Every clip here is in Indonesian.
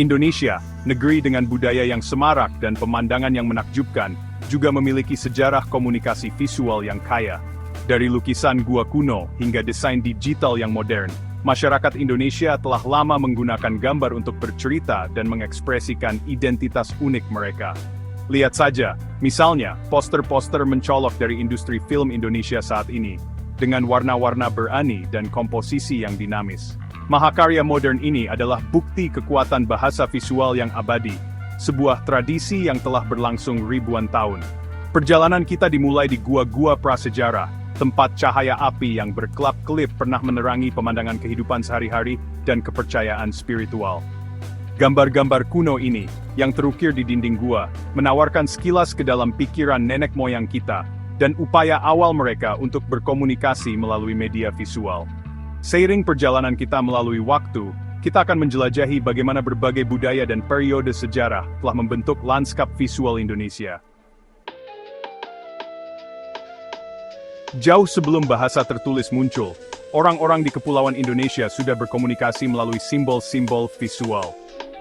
Indonesia, negeri dengan budaya yang semarak dan pemandangan yang menakjubkan, juga memiliki sejarah komunikasi visual yang kaya. Dari lukisan gua kuno hingga desain digital yang modern, masyarakat Indonesia telah lama menggunakan gambar untuk bercerita dan mengekspresikan identitas unik mereka. Lihat saja, misalnya, poster-poster mencolok dari industri film Indonesia saat ini, dengan warna-warna berani dan komposisi yang dinamis. Mahakarya modern ini adalah bukti kekuatan bahasa visual yang abadi, sebuah tradisi yang telah berlangsung ribuan tahun. Perjalanan kita dimulai di gua-gua prasejarah, tempat cahaya api yang berkelap-kelip pernah menerangi pemandangan kehidupan sehari-hari dan kepercayaan spiritual. Gambar-gambar kuno ini, yang terukir di dinding gua, menawarkan sekilas ke dalam pikiran nenek moyang kita, dan upaya awal mereka untuk berkomunikasi melalui media visual. Seiring perjalanan kita melalui waktu, kita akan menjelajahi bagaimana berbagai budaya dan periode sejarah telah membentuk lanskap visual Indonesia. Jauh sebelum bahasa tertulis muncul, orang-orang di Kepulauan Indonesia sudah berkomunikasi melalui simbol-simbol visual.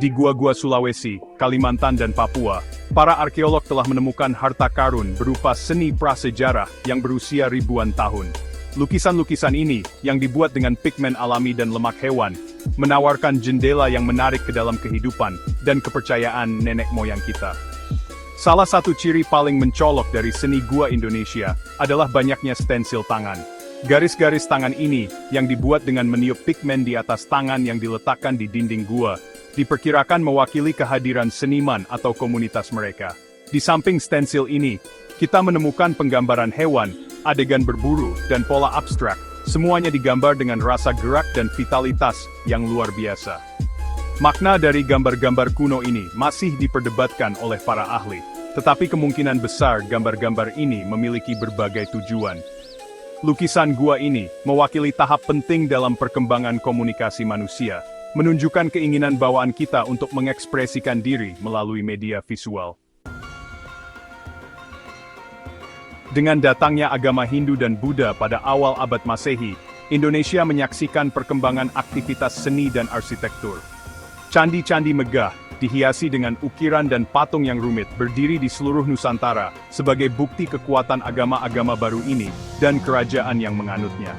Di gua-gua Sulawesi, Kalimantan dan Papua, para arkeolog telah menemukan harta karun berupa seni prasejarah yang berusia ribuan tahun. Lukisan-lukisan ini, yang dibuat dengan pigmen alami dan lemak hewan, menawarkan jendela yang menarik ke dalam kehidupan dan kepercayaan nenek moyang kita. Salah satu ciri paling mencolok dari seni gua Indonesia adalah banyaknya stensil tangan. Garis-garis tangan ini, yang dibuat dengan meniup pigmen di atas tangan yang diletakkan di dinding gua, diperkirakan mewakili kehadiran seniman atau komunitas mereka. Di samping stensil ini, kita menemukan penggambaran hewan, adegan berburu, dan pola abstrak, semuanya digambar dengan rasa gerak dan vitalitas yang luar biasa. Makna dari gambar-gambar kuno ini masih diperdebatkan oleh para ahli, tetapi kemungkinan besar gambar-gambar ini memiliki berbagai tujuan. Lukisan gua ini mewakili tahap penting dalam perkembangan komunikasi manusia, menunjukkan keinginan bawaan kita untuk mengekspresikan diri melalui media visual. Dengan datangnya agama Hindu dan Buddha pada awal abad Masehi, Indonesia menyaksikan perkembangan aktivitas seni dan arsitektur. Candi-candi megah, dihiasi dengan ukiran dan patung yang rumit, berdiri di seluruh Nusantara sebagai bukti kekuatan agama-agama baru ini dan kerajaan yang menganutnya.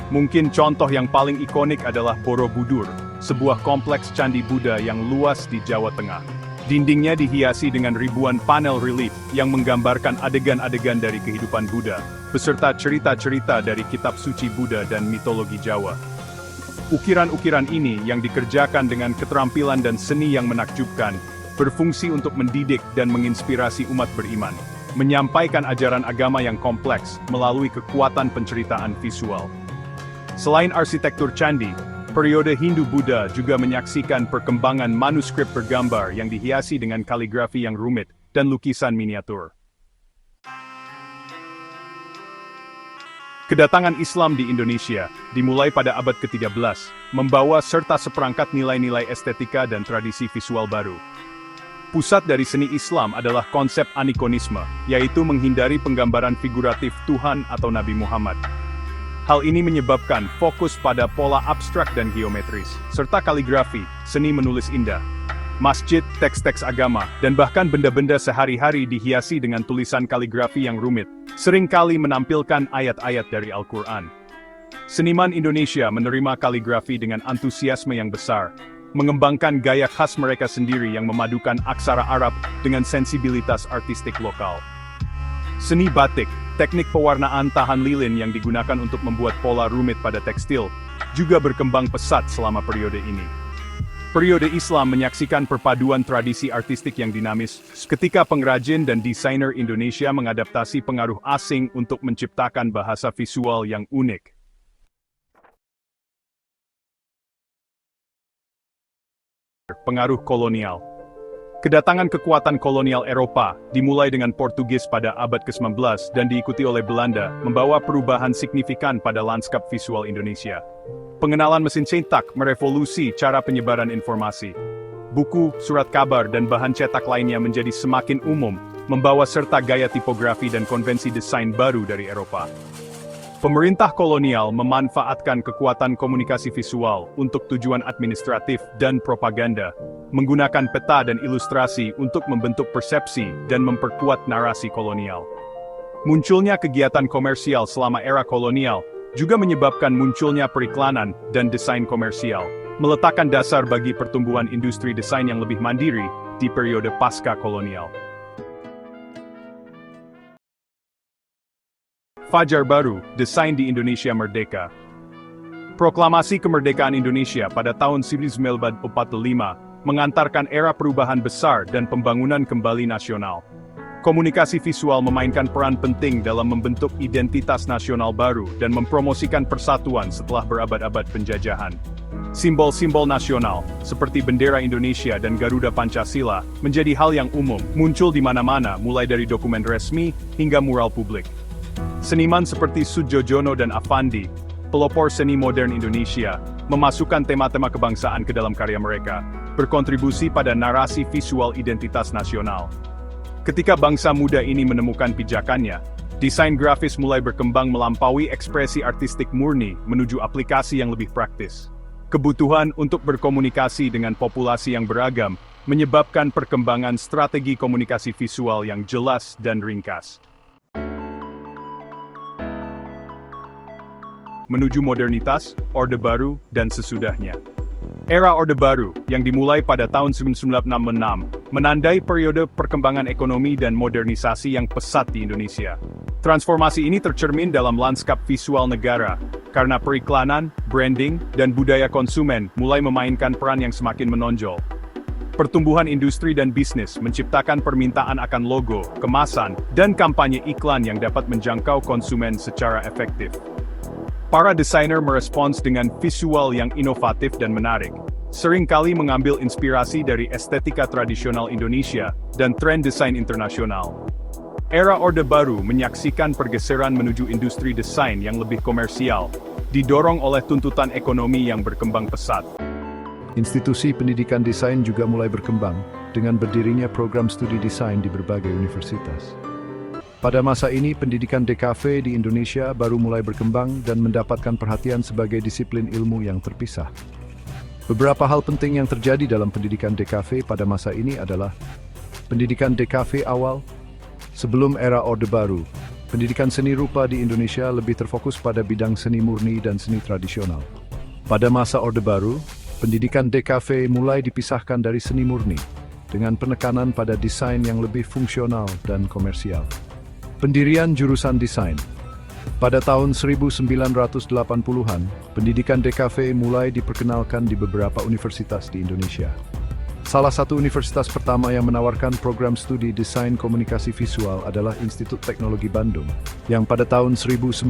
Mungkin contoh yang paling ikonik adalah Borobudur, sebuah kompleks candi Buddha yang luas di Jawa Tengah. Dindingnya dihiasi dengan ribuan panel relief yang menggambarkan adegan-adegan dari kehidupan Buddha, beserta cerita-cerita dari kitab suci Buddha dan mitologi Jawa. Ukiran-ukiran ini yang dikerjakan dengan keterampilan dan seni yang menakjubkan, berfungsi untuk mendidik dan menginspirasi umat beriman, menyampaikan ajaran agama yang kompleks melalui kekuatan penceritaan visual. Selain arsitektur candi, periode Hindu-Buddha juga menyaksikan perkembangan manuskrip bergambar yang dihiasi dengan kaligrafi yang rumit dan lukisan miniatur. Kedatangan Islam di Indonesia, dimulai pada abad ke-13, membawa serta seperangkat nilai-nilai estetika dan tradisi visual baru. Pusat dari seni Islam adalah konsep anikonisme, yaitu menghindari penggambaran figuratif Tuhan atau Nabi Muhammad. Hal ini menyebabkan fokus pada pola abstrak dan geometris, serta kaligrafi, seni menulis indah. Masjid, teks-teks agama, dan bahkan benda-benda sehari-hari dihiasi dengan tulisan kaligrafi yang rumit, seringkali menampilkan ayat-ayat dari Al-Quran. Seniman Indonesia menerima kaligrafi dengan antusiasme yang besar, mengembangkan gaya khas mereka sendiri yang memadukan aksara Arab dengan sensibilitas artistik lokal. Seni batik, teknik pewarnaan tahan lilin yang digunakan untuk membuat pola rumit pada tekstil, juga berkembang pesat selama periode ini. Periode Islam menyaksikan perpaduan tradisi artistik yang dinamis, ketika pengrajin dan desainer Indonesia mengadaptasi pengaruh asing untuk menciptakan bahasa visual yang unik. Pengaruh kolonial. Kedatangan kekuatan kolonial Eropa, dimulai dengan Portugis pada abad ke-19 dan diikuti oleh Belanda, membawa perubahan signifikan pada lanskap visual Indonesia. Pengenalan mesin cetak merevolusi cara penyebaran informasi. Buku, surat kabar, dan bahan cetak lainnya menjadi semakin umum, membawa serta gaya tipografi dan konvensi desain baru dari Eropa. Pemerintah kolonial memanfaatkan kekuatan komunikasi visual untuk tujuan administratif dan propaganda, menggunakan peta dan ilustrasi untuk membentuk persepsi dan memperkuat narasi kolonial. Munculnya kegiatan komersial selama era kolonial juga menyebabkan munculnya periklanan dan desain komersial, meletakkan dasar bagi pertumbuhan industri desain yang lebih mandiri di periode pasca kolonial. Fajar baru, desain di Indonesia Merdeka. Proklamasi kemerdekaan Indonesia pada tahun 1945 mengantarkan era perubahan besar dan pembangunan kembali nasional. Komunikasi visual memainkan peran penting dalam membentuk identitas nasional baru dan mempromosikan persatuan setelah berabad-abad penjajahan. Simbol-simbol nasional, seperti bendera Indonesia dan Garuda Pancasila, menjadi hal yang umum, muncul di mana-mana mulai dari dokumen resmi hingga mural publik. Seniman seperti Soedjojono dan Affandi, pelopor seni modern Indonesia, memasukkan tema-tema kebangsaan ke dalam karya mereka, berkontribusi pada narasi visual identitas nasional. Ketika bangsa muda ini menemukan pijakannya, desain grafis mulai berkembang melampaui ekspresi artistik murni menuju aplikasi yang lebih praktis. Kebutuhan untuk berkomunikasi dengan populasi yang beragam menyebabkan perkembangan strategi komunikasi visual yang jelas dan ringkas. Menuju modernitas, Orde Baru, dan sesudahnya. Era Orde Baru, yang dimulai pada tahun 1966, menandai periode perkembangan ekonomi dan modernisasi yang pesat di Indonesia. Transformasi ini tercermin dalam lanskap visual negara, karena periklanan, branding, dan budaya konsumen mulai memainkan peran yang semakin menonjol. Pertumbuhan industri dan bisnis menciptakan permintaan akan logo, kemasan, dan kampanye iklan yang dapat menjangkau konsumen secara efektif. Para desainer merespons dengan visual yang inovatif dan menarik, seringkali mengambil inspirasi dari estetika tradisional Indonesia dan tren desain internasional. Era Orde Baru menyaksikan pergeseran menuju industri desain yang lebih komersial, didorong oleh tuntutan ekonomi yang berkembang pesat. Institusi pendidikan desain juga mulai berkembang, dengan berdirinya program studi desain di berbagai universitas. Pada masa ini, pendidikan DKV di Indonesia baru mulai berkembang dan mendapatkan perhatian sebagai disiplin ilmu yang terpisah. Beberapa hal penting yang terjadi dalam pendidikan DKV pada masa ini adalah pendidikan DKV awal. Sebelum era Orde Baru, pendidikan seni rupa di Indonesia lebih terfokus pada bidang seni murni dan seni tradisional. Pada masa Orde Baru, pendidikan DKV mulai dipisahkan dari seni murni, dengan penekanan pada desain yang lebih fungsional dan komersial. Pendirian jurusan desain. Pada tahun 1980-an, pendidikan DKV mulai diperkenalkan di beberapa universitas di Indonesia. Salah satu universitas pertama yang menawarkan program studi desain komunikasi visual adalah Institut Teknologi Bandung, yang pada tahun 1983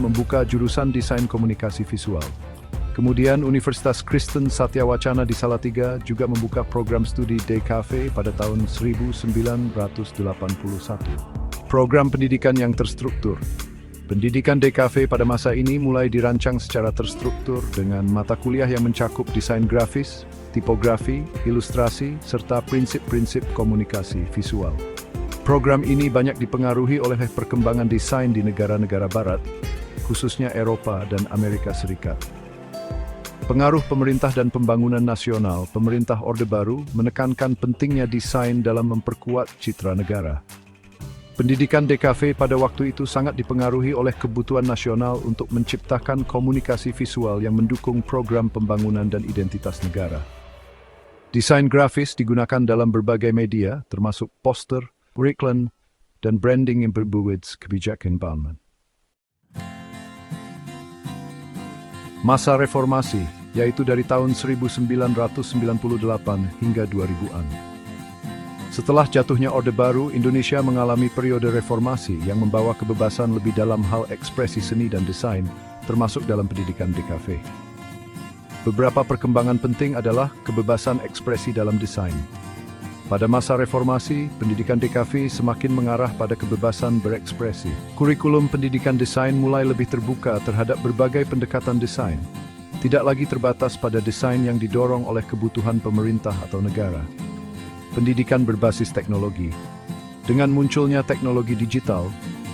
membuka jurusan desain komunikasi visual. Kemudian Universitas Kristen Satyawacana di Salatiga juga membuka program studi DKV pada tahun 1981. Program pendidikan yang terstruktur. Pendidikan DKV pada masa ini mulai dirancang secara terstruktur dengan mata kuliah yang mencakup desain grafis, tipografi, ilustrasi, serta prinsip-prinsip komunikasi visual. Program ini banyak dipengaruhi oleh perkembangan desain di negara-negara barat, khususnya Eropa dan Amerika Serikat. Pengaruh pemerintah dan pembangunan nasional, pemerintah Orde Baru menekankan pentingnya desain dalam memperkuat citra negara. Pendidikan DKV pada waktu itu sangat dipengaruhi oleh kebutuhan nasional untuk menciptakan komunikasi visual yang mendukung program pembangunan dan identitas negara. Desain grafis digunakan dalam berbagai media, termasuk poster, iklan, dan branding yang berbuat kebijakan bangunan. Masa reformasi, yaitu dari tahun 1998 hingga 2000-an. Setelah jatuhnya Orde Baru, Indonesia mengalami periode reformasi yang membawa kebebasan lebih dalam hal ekspresi seni dan desain, termasuk dalam pendidikan DKV. Beberapa perkembangan penting adalah kebebasan ekspresi dalam desain. Pada masa reformasi, pendidikan DKV semakin mengarah pada kebebasan berekspresi. Kurikulum pendidikan desain mulai lebih terbuka terhadap berbagai pendekatan desain, tidak lagi terbatas pada desain yang didorong oleh kebutuhan pemerintah atau negara. Pendidikan berbasis teknologi. Dengan munculnya teknologi digital,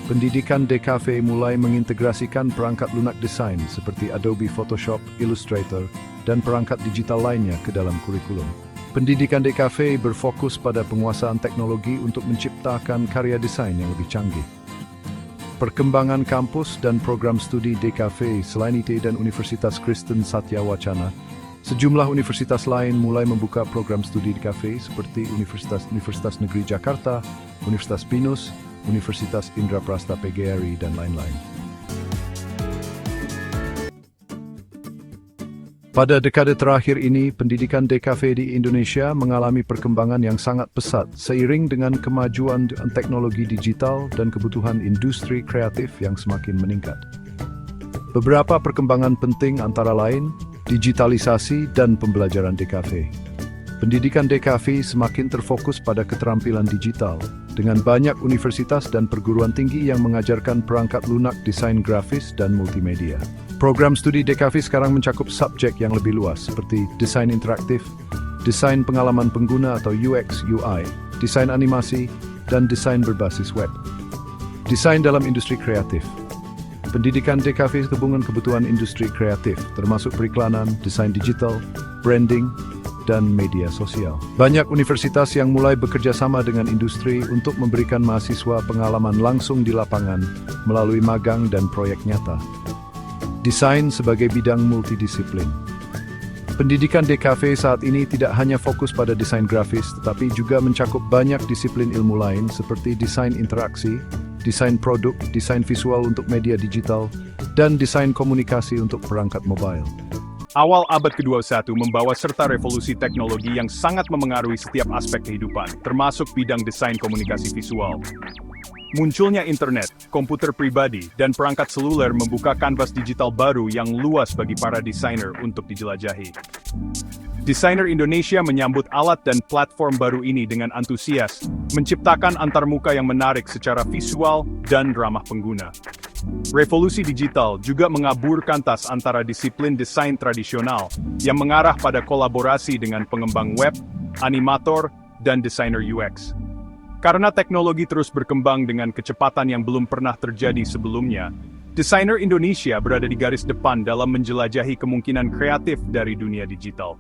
pendidikan DKV mulai mengintegrasikan perangkat lunak desain seperti Adobe Photoshop, Illustrator, dan perangkat digital lainnya ke dalam kurikulum. Pendidikan DKV berfokus pada penguasaan teknologi untuk menciptakan karya desain yang lebih canggih. Perkembangan kampus dan program studi DKV selain ITB dan Universitas Kristen Satya Wacana, sejumlah universitas lain mulai membuka program studi DKV seperti Universitas Negeri Jakarta, Universitas Pinus, Universitas Indraprasta PGRI, dan lain-lain. Pada dekade terakhir ini, pendidikan DKV di Indonesia mengalami perkembangan yang sangat pesat seiring dengan kemajuan teknologi digital dan kebutuhan industri kreatif yang semakin meningkat. Beberapa perkembangan penting antara lain digitalisasi dan pembelajaran DKV. Pendidikan DKV semakin terfokus pada keterampilan digital, dengan banyak universitas dan perguruan tinggi yang mengajarkan perangkat lunak desain grafis dan multimedia. Program studi DKV sekarang mencakup subjek yang lebih luas seperti desain interaktif, desain pengalaman pengguna atau UX UI, desain animasi, dan desain berbasis web. Desain dalam industri kreatif. Pendidikan DKV hubungan kebutuhan industri kreatif, termasuk periklanan, desain digital, branding, dan media sosial. Banyak universitas yang mulai bekerja sama dengan industri untuk memberikan mahasiswa pengalaman langsung di lapangan melalui magang dan proyek nyata. Desain sebagai bidang multidisiplin. Pendidikan DKV saat ini tidak hanya fokus pada desain grafis, tetapi juga mencakup banyak disiplin ilmu lain seperti desain interaksi, desain produk, desain visual untuk media digital, dan desain komunikasi untuk perangkat mobile. Awal abad ke-21 membawa serta revolusi teknologi yang sangat memengaruhi setiap aspek kehidupan, termasuk bidang desain komunikasi visual. Munculnya internet, komputer pribadi, dan perangkat seluler membuka kanvas digital baru yang luas bagi para desainer untuk dijelajahi. Desainer Indonesia menyambut alat dan platform baru ini dengan antusias, menciptakan antarmuka yang menarik secara visual dan ramah pengguna. Revolusi digital juga mengaburkan tas antara disiplin desain tradisional yang mengarah pada kolaborasi dengan pengembang web, animator, dan desainer UX. Karena teknologi terus berkembang dengan kecepatan yang belum pernah terjadi sebelumnya, desainer Indonesia berada di garis depan dalam menjelajahi kemungkinan kreatif dari dunia digital.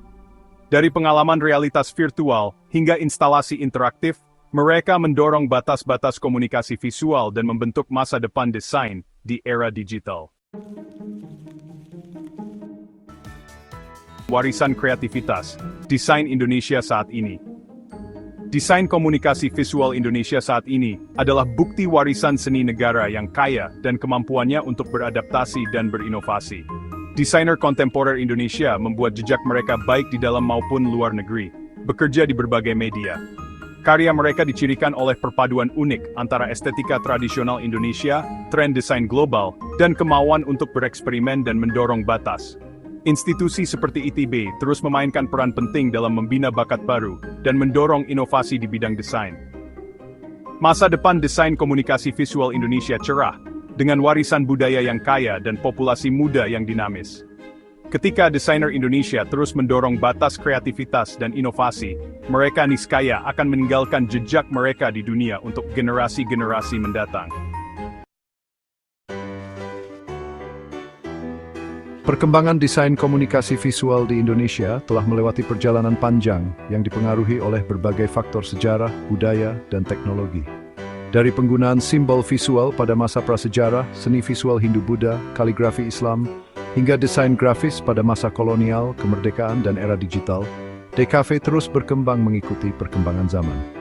Dari pengalaman realitas virtual hingga instalasi interaktif, mereka mendorong batas-batas komunikasi visual dan membentuk masa depan desain di era digital. Warisan kreativitas, desain Indonesia saat ini. Desain komunikasi visual Indonesia saat ini adalah bukti warisan seni negara yang kaya dan kemampuannya untuk beradaptasi dan berinovasi. Desainer kontemporer Indonesia membuat jejak mereka baik di dalam maupun luar negeri, bekerja di berbagai media. Karya mereka dicirikan oleh perpaduan unik antara estetika tradisional Indonesia, tren desain global, dan kemauan untuk bereksperimen dan mendorong batas. Institusi seperti ITB terus memainkan peran penting dalam membina bakat baru dan mendorong inovasi di bidang desain. Masa depan desain komunikasi visual Indonesia cerah, dengan warisan budaya yang kaya dan populasi muda yang dinamis. Ketika desainer Indonesia terus mendorong batas kreativitas dan inovasi, mereka niscaya akan meninggalkan jejak mereka di dunia untuk generasi-generasi mendatang. Perkembangan desain komunikasi visual di Indonesia telah melewati perjalanan panjang yang dipengaruhi oleh berbagai faktor sejarah, budaya, dan teknologi. Dari penggunaan simbol visual pada masa prasejarah, seni visual Hindu-Buddha, kaligrafi Islam, hingga desain grafis pada masa kolonial, kemerdekaan, dan era digital, DKV terus berkembang mengikuti perkembangan zaman.